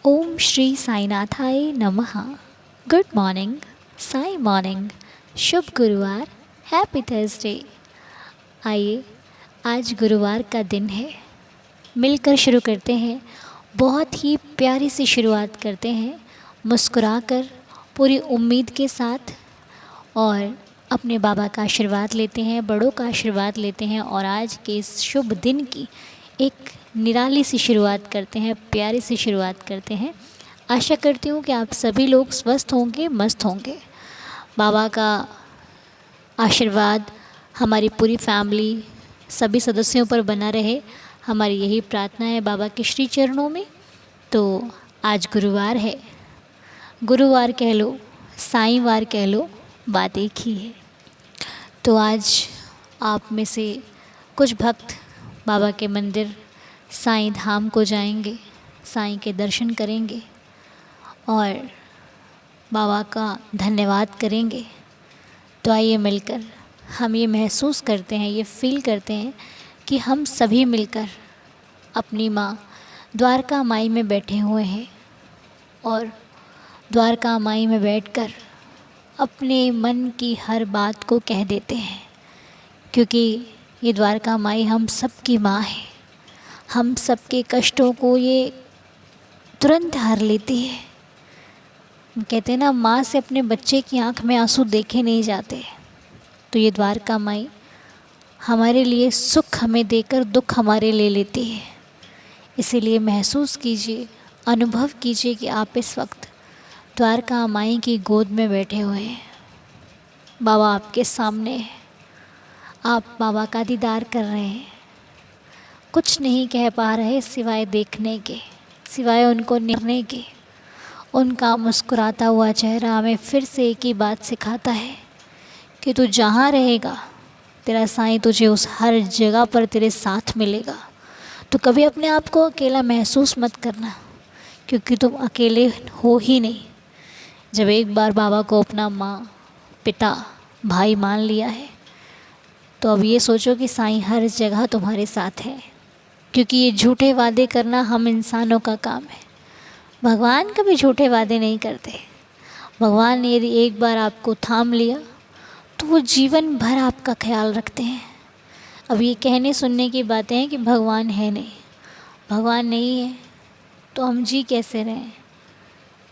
ओम श्री साईनाथाय नमः। Good morning, Sai morning, शुभ गुरुवार, happy Thursday. आइए, आज गुरुवार का दिन है, मिलकर शुरू करते हैं। बहुत ही प्यारी सी शुरुआत करते हैं, मुस्कुराकर, पूरी उम्मीद के साथ, और अपने बाबा का आशीर्वाद लेते हैं, बड़ों का आशीर्वाद लेते हैं और आज के इस शुभ दिन की एक निराली सी शुरुआत करते हैं, प्यारी सी शुरुआत करते हैं। आशा करती हूँ कि आप सभी लोग स्वस्थ होंगे, मस्त होंगे। बाबा का आशीर्वाद हमारी पूरी फैमिली, सभी सदस्यों पर बना रहे, हमारी यही प्रार्थना है बाबा के श्री चरणों में। तो आज गुरुवार है, गुरुवार कह लो, साईं वार कह लो, बात एक ही है। तो आज आप में से कुछ भक्त बाबा के मंदिर साईं धाम को जाएंगे, साईं के दर्शन करेंगे और बाबा का धन्यवाद करेंगे। तो आइए मिलकर हम ये महसूस करते हैं, ये फील करते हैं कि हम सभी मिलकर अपनी माँ द्वारका माई में बैठे हुए हैं और द्वारका माई में बैठकर अपने मन की हर बात को कह देते हैं, क्योंकि ये द्वारका माई हम सबकी माँ है। हम सबके कष्टों को ये तुरंत हर लेती है। कहते हैं ना, माँ से अपने बच्चे की आंख में आंसू देखे नहीं जाते। तो ये द्वारका माई हमारे लिए सुख हमें देकर दुख हमारे ले लेती है। इसीलिए महसूस कीजिए, अनुभव कीजिए कि आप इस वक्त द्वारका माई की गोद में बैठे हुए हैं। बाबा आपके सामने है, आप बाबा का दीदार कर रहे हैं। कुछ नहीं कह पा रहे सिवाय देखने के, सिवाय उनको निहारने के। उनका मुस्कुराता हुआ चेहरा हमें फिर से एक ही बात सिखाता है कि तू जहाँ रहेगा, तेरा साईं तुझे उस हर जगह पर तेरे साथ मिलेगा। तो कभी अपने आप को अकेला महसूस मत करना, क्योंकि तुम अकेले हो ही नहीं। जब एक बार बाबा को अपना माँ, पिता, भाई मान लिया है, तो अब ये सोचो कि साईं हर जगह तुम्हारे साथ है। क्योंकि ये झूठे वादे करना हम इंसानों का काम है। भगवान कभी झूठे वादे नहीं करते। भगवान ने यदि एक बार आपको थाम लिया तो वो जीवन भर आपका ख्याल रखते हैं। अब ये कहने सुनने की बातें हैं कि भगवान है नहीं। भगवान नहीं है तो हम जी कैसे रहें?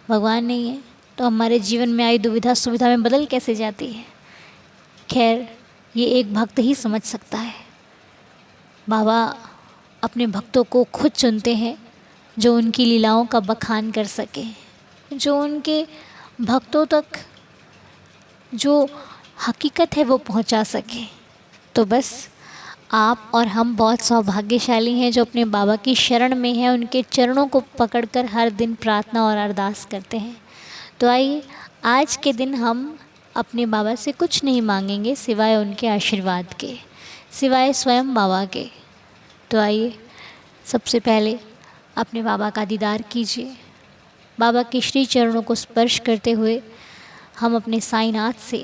भगवान नहीं है तो हमारे जीवन में आई दुविधा सुविधा में बदल कैसे जाती है? खैर, ये एक भक्त ही समझ सकता है। बाबा अपने भक्तों को खुद चुनते हैं जो उनकी लीलाओं का बखान कर सके, जो उनके भक्तों तक जो हकीकत है वो पहुंचा सके। तो बस आप और हम बहुत सौभाग्यशाली हैं जो अपने बाबा की शरण में हैं, उनके चरणों को पकड़कर हर दिन प्रार्थना और अरदास करते हैं। तो आइए, आज के दिन हम अपने बाबा से कुछ नहीं मांगेंगे सिवाय उनके आशीर्वाद के, सिवाय स्वयं बाबा के। तो आइए, सबसे पहले अपने बाबा का दीदार कीजिए। बाबा के श्री चरणों को स्पर्श करते हुए हम अपने साईनाथ से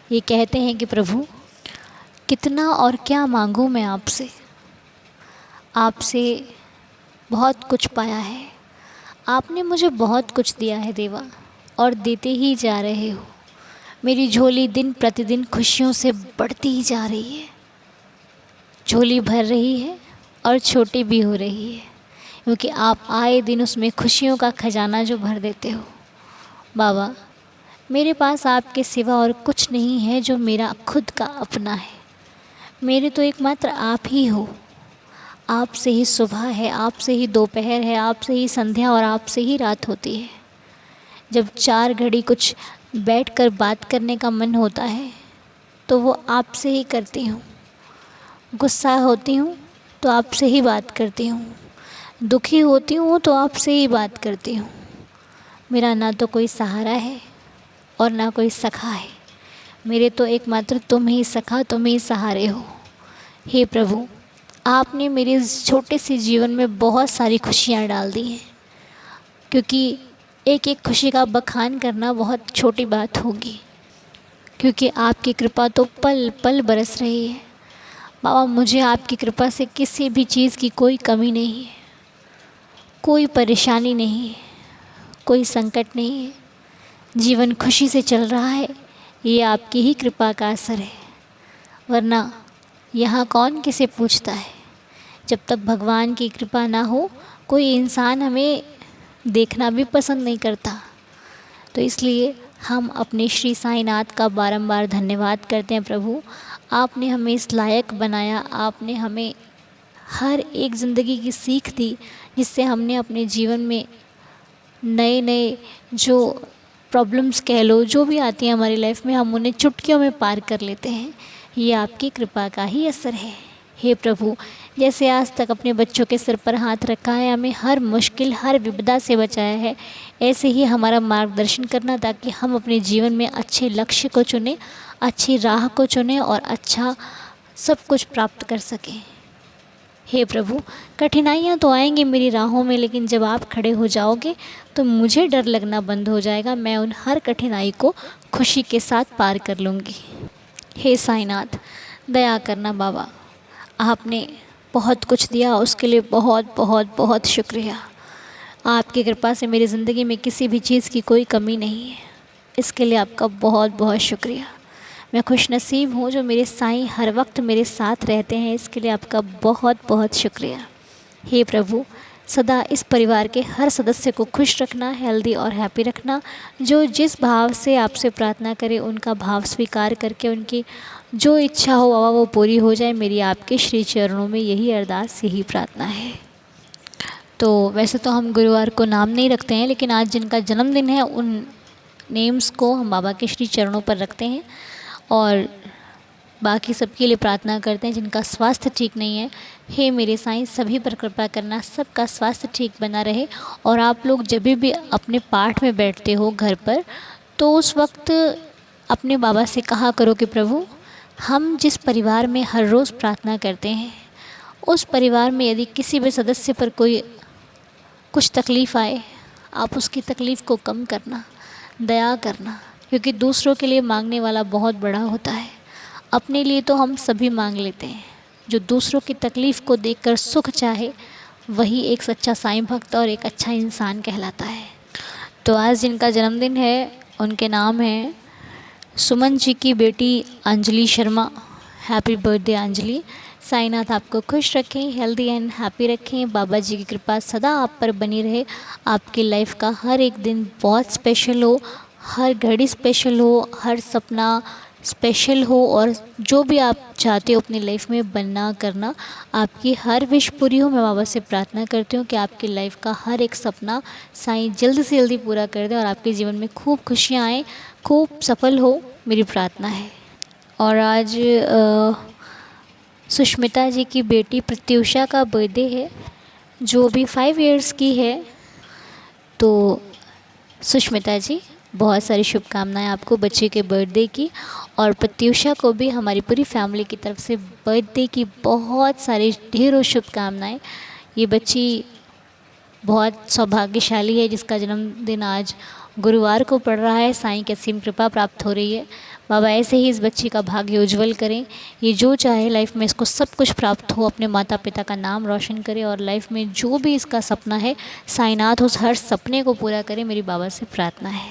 ये कहते हैं कि प्रभु, कितना और क्या मांगूं मैं आपसे। आपसे बहुत कुछ पाया है, आपने मुझे बहुत कुछ दिया है देवा, और देते ही जा रहे हो। मेरी झोली दिन प्रतिदिन खुशियों से बढ़ती ही जा रही है। झोली भर रही है और छोटी भी हो रही है, क्योंकि आप आए दिन उसमें खुशियों का खजाना जो भर देते हो। बाबा, मेरे पास आपके सिवा और कुछ नहीं है जो मेरा खुद का अपना है। मेरे तो एकमात्र आप ही हो। आपसे ही सुबह है, आपसे ही दोपहर है, आपसे ही संध्या और आपसे ही रात होती है। जब 4 घड़ी कुछ बैठकर बात करने का मन होता है तो वो आपसे ही करती हूँ। गुस्सा होती हूँ तो आपसे ही बात करती हूँ, दुखी होती हूँ तो आपसे ही बात करती हूँ। मेरा ना तो कोई सहारा है और ना कोई सखा है। मेरे तो एकमात्र तुम ही सखा, तुम ही सहारे हो। हे प्रभु, आपने मेरे इस छोटे से जीवन में बहुत सारी खुशियाँ डाल दी हैं, क्योंकि एक एक खुशी का बखान करना बहुत छोटी बात होगी, क्योंकि आपकी कृपा तो पल पल बरस रही है। बाबा, मुझे आपकी कृपा से किसी भी चीज़ की कोई कमी नहीं है, कोई परेशानी नहीं है। कोई संकट नहीं है, जीवन खुशी से चल रहा है, ये आपकी ही कृपा का असर है। वरना यहाँ कौन किसे पूछता है। जब तक भगवान की कृपा ना हो, कोई इंसान हमें देखना भी पसंद नहीं करता। तो इसलिए हम अपने श्री साईनाथ का बारंबार धन्यवाद करते हैं। प्रभु, आपने हमें इस लायक बनाया, आपने हमें हर एक ज़िंदगी की सीख दी, जिससे हमने अपने जीवन में नए नए जो प्रॉब्लम्स कह लो, जो भी आती हैं हमारी लाइफ में, हम उन्हें चुटकियों में पार कर लेते हैं। ये आपकी कृपा का ही असर है। हे प्रभु, जैसे आज तक अपने बच्चों के सिर पर हाथ रखा है, हमें हर मुश्किल, हर विपदा से बचाया है, ऐसे ही हमारा मार्गदर्शन करना, ताकि हम अपने जीवन में अच्छे लक्ष्य को चुनें, अच्छी राह को चुनें और अच्छा सब कुछ प्राप्त कर सकें। हे प्रभु, कठिनाइयाँ तो आएंगी मेरी राहों में, लेकिन जब आप खड़े हो जाओगे तो मुझे डर लगना बंद हो जाएगा। मैं उन हर कठिनाई को खुशी के साथ पार कर लूँगी। हे साईनाथ, दया करना बाबा, आपने बहुत कुछ दिया, उसके लिए बहुत बहुत बहुत शुक्रिया। आपकी कृपा से मेरी ज़िंदगी में किसी भी चीज़ की कोई कमी नहीं है, इसके लिए आपका बहुत बहुत शुक्रिया। मैं खुशनसीब हूँ जो मेरे साईं हर वक्त मेरे साथ रहते हैं, इसके लिए आपका बहुत बहुत शुक्रिया। हे प्रभु, सदा इस परिवार के हर सदस्य को खुश रखना, हेल्दी और हैप्पी रखना। जो जिस भाव से आपसे प्रार्थना करे, उनका भाव स्वीकार करके उनकी जो इच्छा हो बाबा वो पूरी हो जाए। मेरी आपके श्री चरणों में यही अरदास, यही प्रार्थना है। तो वैसे तो हम गुरुवार को नाम नहीं रखते हैं, लेकिन आज जिनका जन्मदिन है उन नेम्स को हम बाबा के श्री चरणों पर रखते हैं और बाकी सबके लिए प्रार्थना करते हैं जिनका स्वास्थ्य ठीक नहीं है। हे मेरे साईं, सभी पर कृपा करना, सबका स्वास्थ्य ठीक बना रहे। और आप लोग जब भी अपने पाठ में बैठते हो घर पर, तो उस वक्त अपने बाबा से कहा करो कि प्रभु, हम जिस परिवार में हर रोज़ प्रार्थना करते हैं, उस परिवार में यदि किसी भी सदस्य पर कोई कुछ तकलीफ़ आए, आप उसकी तकलीफ़ को कम करना, दया करना, क्योंकि दूसरों के लिए मांगने वाला बहुत बड़ा होता है। अपने लिए तो हम सभी मांग लेते हैं, जो दूसरों की तकलीफ़ को देखकर सुख चाहे, वही एक सच्चा साईं भक्त और एक अच्छा इंसान कहलाता है। तो आज जिनका जन्मदिन है उनके नाम हैं सुमन जी की बेटी अंजलि शर्मा। Happy birthday Anjali. साईनाथ आपको खुश रखें, हेल्दी एंड हैप्पी रखें। बाबा जी की कृपा सदा आप पर बनी रहे। आपकी लाइफ का हर एक दिन बहुत स्पेशल हो, हर घड़ी स्पेशल हो, हर सपना स्पेशल हो, और जो भी आप चाहते हो अपनी लाइफ में बनना करना, आपकी हर विश पूरी हो। मैं बाबा से प्रार्थना करती हूँ कि आपकी लाइफ का हर एक सपना साईं जल्द से जल्दी पूरा कर दे और आपके जीवन में खूब खुशियाँ आएँ, खूब सफल हो, मेरी प्रार्थना है। और आज सुष्मिता जी की बेटी प्रत्युषा का बर्थडे है, जो भी 5 इयर्स की है। तो सुष्मिता जी, बहुत सारी शुभकामनाएं आपको बच्चे के बर्थडे की, और प्रत्युषा को भी हमारी पूरी फैमिली की तरफ से बर्थडे की बहुत सारी ढेरों शुभकामनाएं। ये बच्ची बहुत सौभाग्यशाली है जिसका जन्मदिन आज गुरुवार को पड़ रहा है। साईं की असीम कृपा प्राप्त हो रही है। बाबा ऐसे ही इस बच्ची का भाग्य उज्जवल करें, ये जो चाहे लाइफ में इसको सब कुछ प्राप्त हो, अपने माता पिता का नाम रोशन करे, और लाइफ में जो भी इसका सपना है साईनाथ उस हर सपने को पूरा करे, मेरी बाबा से प्रार्थना है।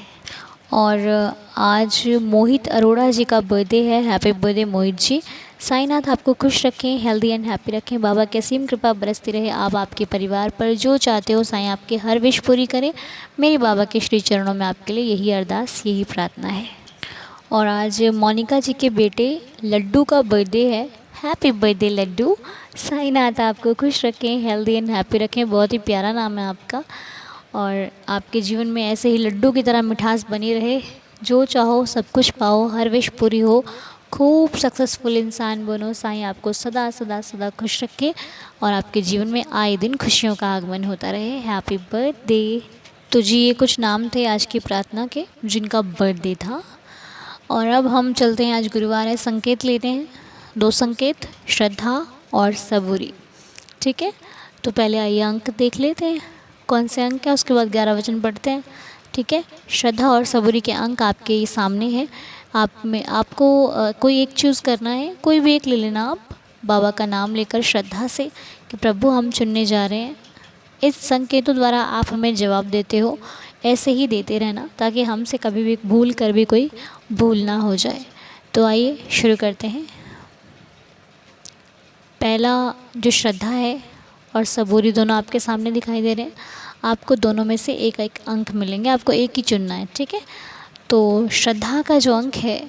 और आज मोहित अरोड़ा जी का बर्थडे है। Happy birthday Mohit ji. साईनाथ आपको खुश रखें, हेल्दी एंड हैप्पी रखें। बाबा की असीम कृपा बरसती रहे आप आपके परिवार पर। जो चाहते हो साईं आपकी हर विश पूरी करें। मेरे बाबा के श्री चरणों में आपके लिए यही अरदास, यही प्रार्थना है। और आज मोनिका जी के बेटे लड्डू का बर्थडे है। Happy birthday Laddu. साईनाथ आपको खुश रखें, हेल्दी एंड हैप्पी रखें। बहुत ही प्यारा नाम है आपका, और आपके जीवन में ऐसे ही लड्डू की तरह मिठास बनी रहे। जो चाहो सब कुछ पाओ, हर विश पूरी हो, खूब सक्सेसफुल इंसान बनो। साईं आपको सदा सदा सदा खुश रखे और आपके जीवन में आए दिन खुशियों का आगमन होता रहे। Happy birthday. तो जी, ये कुछ नाम थे आज की प्रार्थना के जिनका बर्थडे था। और अब हम चलते हैं, आज गुरुवार है, संकेत लेते हैं। 2 संकेत, श्रद्धा और सबूरी। ठीक है, तो पहले आइए अंक देख लेते हैं कौन से अंक है, उसके बाद 11 वचन पढ़ते हैं। ठीक है, श्रद्धा और सबूरी के अंक आपके ये सामने हैं। आपको कोई एक चूज़ करना है, कोई भी एक ले लेना आप, बाबा का नाम लेकर श्रद्धा से कि प्रभु हम चुनने जा रहे हैं। इस संकेतों द्वारा आप हमें जवाब देते हो। ऐसे ही देते रहना ताकि हमसे कभी भी भूल कर भी कोई भूल ना हो जाए। तो आइए शुरू करते हैं। पहला जो श्रद्धा है और सबूरी दोनों आपके सामने दिखाई दे रहे हैं। आपको दोनों में से एक एक अंक मिलेंगे, आपको एक ही चुनना है, ठीक है। तो श्रद्धा का जो अंक है,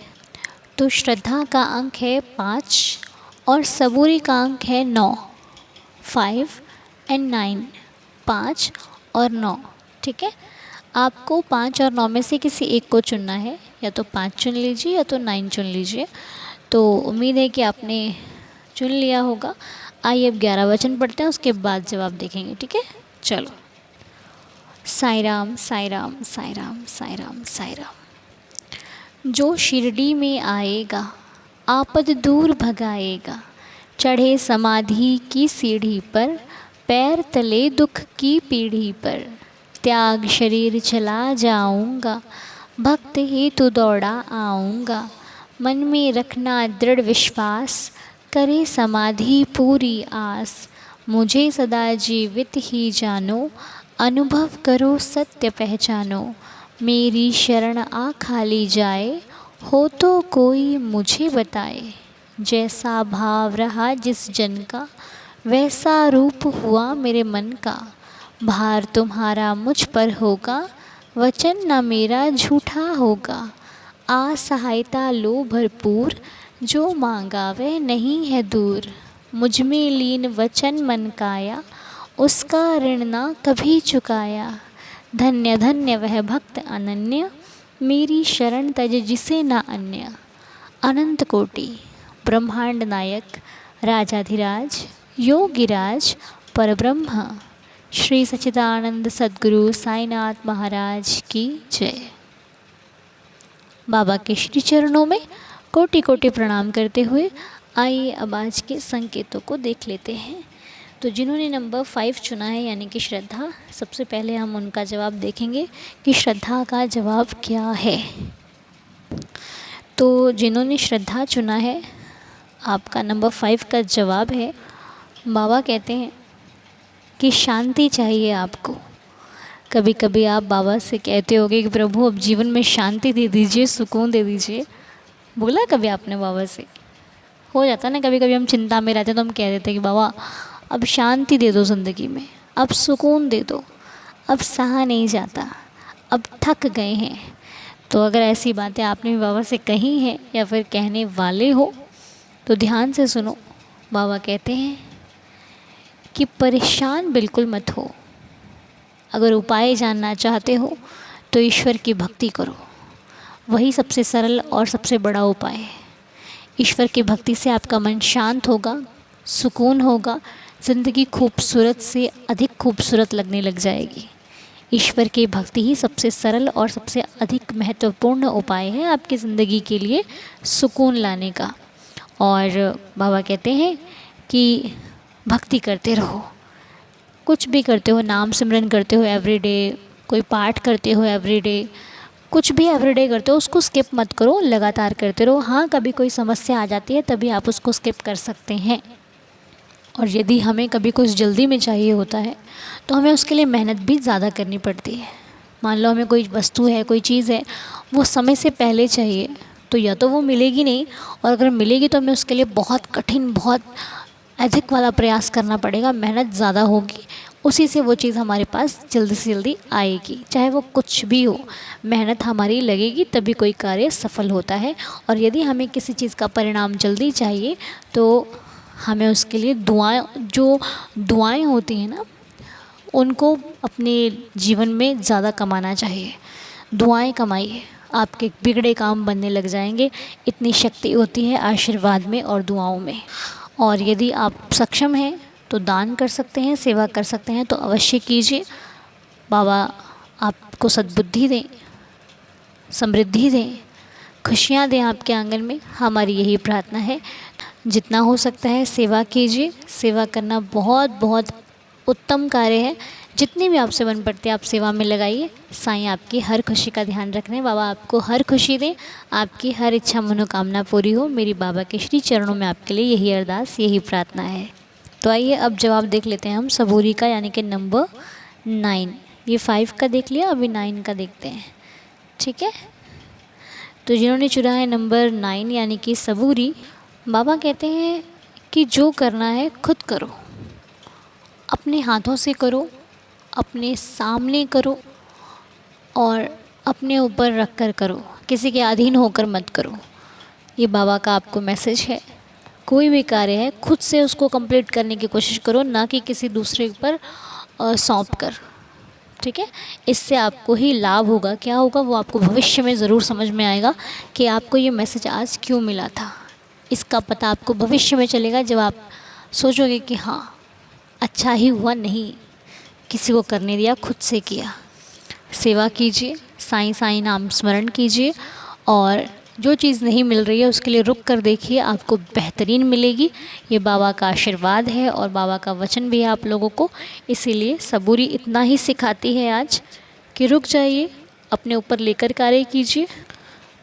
तो श्रद्धा का अंक है 5 और सबूरी का अंक है 9। 5 एंड 9, 5 और 9, ठीक है। आपको 5 और 9 में से किसी एक को चुनना है, या तो 5 चुन लीजिए या तो 9 चुन लीजिए। तो उम्मीद है कि आपने चुन लिया होगा। आइए अब 11 वचन पढ़ते हैं, उसके बाद जवाब देखेंगे, ठीक है। चलो। साईं राम साईं राम साईं राम साईं राम साईं राम। जो शिरडी में आएगा आपद दूर भगाएगा, चढ़े समाधि की सीढ़ी पर, पैर तले दुख की पीढ़ी पर, त्याग शरीर चला जाऊंगा, भक्त हेतु दौड़ा आऊँगा, मन में रखना दृढ़ विश्वास, करे समाधि पूरी आस, मुझे सदा जीवित ही जानो, अनुभव करो सत्य पहचानो, मेरी शरण आ खाली जाए, हो तो कोई मुझे बताए, जैसा भाव रहा जिस जन का, वैसा रूप हुआ मेरे मन का, भार तुम्हारा मुझ पर होगा, वचन न मेरा झूठा होगा, आ सहायता लो भरपूर, जो मांगा वह नहीं है दूर, मुझ में लीन वचन मन काया, उसका ऋण ना कभी चुकाया, धन्य धन्य वह भक्त अनन्य, मेरी शरण तज जिसे न अन्य, अनंत कोटि ब्रह्मांड नायक राजाधिराज योगिराज परब्रह्म श्री सच्चिदानंद सद्गुरु साईनाथ महाराज की जय। बाबा के श्री चरणों में कोटि कोटि प्रणाम करते हुए आइए अब आज के संकेतों को देख लेते हैं। तो जिन्होंने नंबर 5 चुना है यानी कि श्रद्धा, सबसे पहले हम उनका जवाब देखेंगे कि श्रद्धा का जवाब क्या है। तो जिन्होंने श्रद्धा चुना है, आपका नंबर 5 का जवाब है, बाबा कहते हैं कि शांति चाहिए आपको। कभी कभी आप बाबा से कहते होगे कि प्रभु अब जीवन में शांति दे दीजिए, सुकून दे दीजिए। बोला कभी आपने बाबा से? हो जाता ना, कभी कभी हम चिंता में रहते हैं तो हम कह देते हैं कि बाबा अब शांति दे दो ज़िंदगी में, अब सुकून दे दो, अब सहा नहीं जाता, अब थक गए हैं। तो अगर ऐसी बातें आपने भी बाबा से कही हैं या फिर कहने वाले हो तो ध्यान से सुनो। बाबा कहते हैं कि परेशान बिल्कुल मत हो। अगर उपाय जानना चाहते हो तो ईश्वर की भक्ति करो, वही सबसे सरल और सबसे बड़ा उपाय है। ईश्वर की भक्ति से आपका मन शांत होगा, सुकून होगा, ज़िंदगी खूबसूरत से अधिक खूबसूरत लगने लग जाएगी। ईश्वर की भक्ति ही सबसे सरल और सबसे अधिक महत्वपूर्ण उपाय है आपकी ज़िंदगी के लिए सुकून लाने का। और बाबा कहते हैं कि भक्ति करते रहो, कुछ भी करते हो, नाम सिमरन करते हो एवरीडे, कोई पाठ करते हो एवरीडे, कुछ भी एवरीडे करते हो उसको स्किप मत करो, लगातार करते रहो। हाँ, कभी कोई समस्या आ जाती है तभी आप उसको स्किप कर सकते हैं। और यदि हमें कभी कुछ जल्दी में चाहिए होता है तो हमें उसके लिए मेहनत भी ज़्यादा करनी पड़ती है। मान लो हमें कोई वस्तु है, कोई चीज़ है, वो समय से पहले चाहिए तो या तो वो मिलेगी नहीं, और अगर मिलेगी तो हमें उसके लिए बहुत कठिन, बहुत अधिक वाला प्रयास करना पड़ेगा, मेहनत ज़्यादा होगी, उसी से वो चीज़ हमारे पास जल्दी से जल्दी आएगी। चाहे वो कुछ भी हो, मेहनत हमारी लगेगी तभी कोई कार्य सफल होता है। और यदि हमें किसी चीज़ का परिणाम जल्दी चाहिए तो हमें उसके लिए दुआएं होती हैं ना, उनको अपने जीवन में ज़्यादा कमाना चाहिए। दुआएं कमाइए, आपके बिगड़े काम बनने लग जाएंगे। इतनी शक्ति होती है आशीर्वाद में और दुआओं में। और यदि आप सक्षम हैं तो दान कर सकते हैं, सेवा कर सकते हैं तो अवश्य कीजिए। बाबा आपको सद्बुद्धि दें, समृद्धि दें, खुशियाँ दें आपके आंगन में, हमारी यही प्रार्थना है। जितना हो सकता है सेवा कीजिए। सेवा करना बहुत बहुत उत्तम कार्य है। जितनी भी आपसे बन पड़ती है आप सेवा में लगाइए। साईं आपकी हर खुशी का ध्यान रख रहे हैं। बाबा आपको हर खुशी दें, आपकी हर इच्छा मनोकामना पूरी हो। मेरी बाबा के श्री चरणों में आपके लिए यही अरदास, यही प्रार्थना है। तो आइए अब जवाब देख लेते हैं हम सबूरी का, यानी कि नंबर 9, ये 5 का देख लिया, अभी 9 का देखते हैं। ठीक है, तो जिन्होंने चुना है नंबर 9 यानी कि सबूरी, बाबा कहते हैं कि जो करना है खुद करो, अपने हाथों से करो, अपने सामने करो और अपने ऊपर रख कर करो, किसी के अधीन होकर मत करो। ये बाबा का आपको मैसेज है। कोई भी कार्य है खुद से उसको कंप्लीट करने की कोशिश करो, ना कि किसी दूसरे पर सौंप कर। ठीक है, इससे आपको ही लाभ होगा। क्या होगा वो आपको भविष्य में ज़रूर समझ में आएगा कि आपको ये मैसेज आज क्यों मिला था। इसका पता आपको भविष्य में चलेगा जब आप सोचोगे कि हाँ अच्छा ही हुआ, नहीं किसी को करने दिया, खुद से किया। सेवा कीजिए, साईं साईं नाम स्मरण कीजिए और जो चीज़ नहीं मिल रही है उसके लिए रुक कर देखिए, आपको बेहतरीन मिलेगी। ये बाबा का आशीर्वाद है और बाबा का वचन भी है आप लोगों को। इसीलिए सबूरी इतना ही सिखाती है आज कि रुक जाइए, अपने ऊपर लेकर कार्य कीजिए,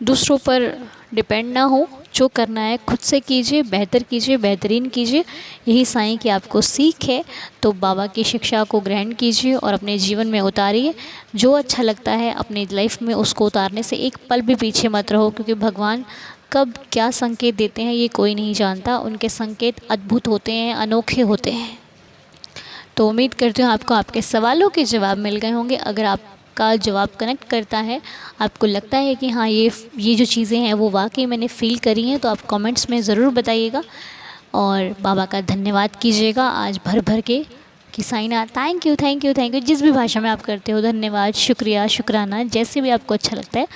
दूसरों पर डिपेंड ना हो, जो करना है खुद से कीजिए, बेहतर कीजिए, बेहतरीन कीजिए। यही साईं की आपको सीख है। तो बाबा की शिक्षा को ग्रहण कीजिए और अपने जीवन में उतारिए। जो अच्छा लगता है अपनी लाइफ में उसको उतारने से एक पल भी पीछे मत रहो, क्योंकि भगवान कब क्या संकेत देते हैं ये कोई नहीं जानता। उनके संकेत अद्भुत होते हैं, अनोखे होते हैं। तो उम्मीद करती हूँ आपको आपके सवालों के जवाब मिल गए होंगे। अगर आपका जवाब कनेक्ट करता है, आपको लगता है कि हाँ ये जो चीज़ें हैं वो वाकई मैंने फ़ील करी हैं, तो आप कमेंट्स में ज़रूर बताइएगा और बाबा का धन्यवाद कीजिएगा आज भर भर के कि Sainath thank you thank you thank you. जिस भी भाषा में आप करते हो धन्यवाद, शुक्रिया, शुक्राना, जैसे भी आपको अच्छा लगता है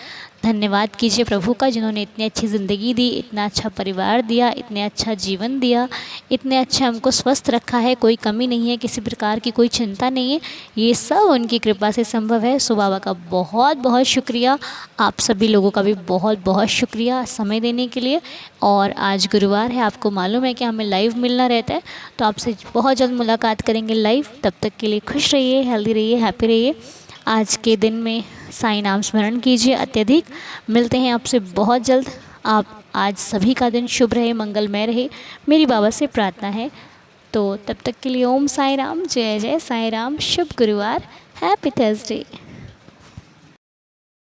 धन्यवाद कीजिए प्रभु का, जिन्होंने इतनी अच्छी ज़िंदगी दी, इतना अच्छा परिवार दिया, इतने अच्छा जीवन दिया, इतने अच्छा हमको स्वस्थ रखा है। कोई कमी नहीं है, किसी प्रकार की कोई चिंता नहीं है, ये सब उनकी कृपा से संभव है। सो बाबा का बहुत बहुत शुक्रिया, आप सभी लोगों का भी बहुत बहुत शुक्रिया समय देने के लिए। और आज गुरुवार है, आपको मालूम है कि हमें लाइव मिलना रहता है, तो आपसे बहुत जल्द मुलाकात करेंगे लाइव। तब तक के लिए खुश रहिए, हेल्दी रहिए, हैप्पी रहिए। आज के दिन में साईं नाम स्मरण कीजिए अत्यधिक। मिलते हैं आपसे बहुत जल्द। आप आज सभी का दिन शुभ रहे, मंगलमय रहे, मेरी बाबा से प्रार्थना है। तो तब तक के लिए ओम साईं राम, जय जय साईं राम, शुभ गुरुवार, हैप्पी थर्सडे।